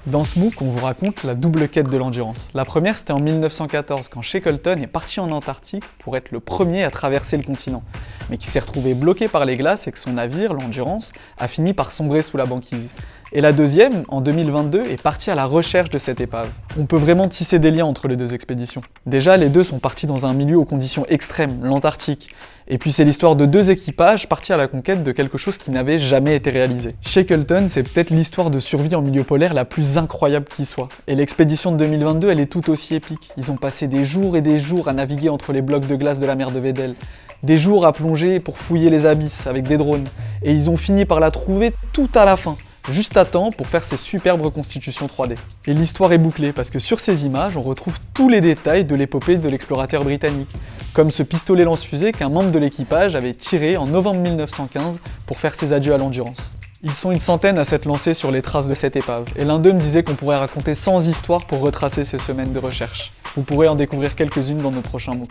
Dans ce MOOC, on vous raconte la double quête de l'endurance. La première, c'était en 1914, quand Shackleton est parti en Antarctique pour être le premier à traverser le continent, mais qui s'est retrouvé bloqué par les glaces et que son navire, l'Endurance, a fini par sombrer sous la banquise. Et la deuxième, en 2022, est partie à la recherche de cette épave. On peut vraiment tisser des liens entre les deux expéditions. Déjà, les deux sont partis dans un milieu aux conditions extrêmes, l'Antarctique. Et puis c'est l'histoire de deux équipages partis à la conquête de quelque chose qui n'avait jamais été réalisé. Shackleton, c'est peut-être l'histoire de survie en milieu polaire la plus incroyable qui soit. Et l'expédition de 2022, elle est tout aussi épique. Ils ont passé des jours et des jours à naviguer entre les blocs de glace de la mer de Weddell. Des jours à plonger pour fouiller les abysses avec des drones. Et ils ont fini par la trouver tout à la fin, juste à temps pour faire ces superbes reconstitutions 3D. Et l'histoire est bouclée parce que sur ces images, on retrouve tous les détails de l'épopée de l'explorateur britannique, comme ce pistolet lance-fusée qu'un membre de l'équipage avait tiré en novembre 1915 pour faire ses adieux à l'Endurance. Ils sont une centaine à s'être lancés sur les traces de cette épave, et l'un d'eux me disait qu'on pourrait raconter 100 histoires pour retracer ces semaines de recherche. Vous pourrez en découvrir quelques-unes dans nos prochains MOOC.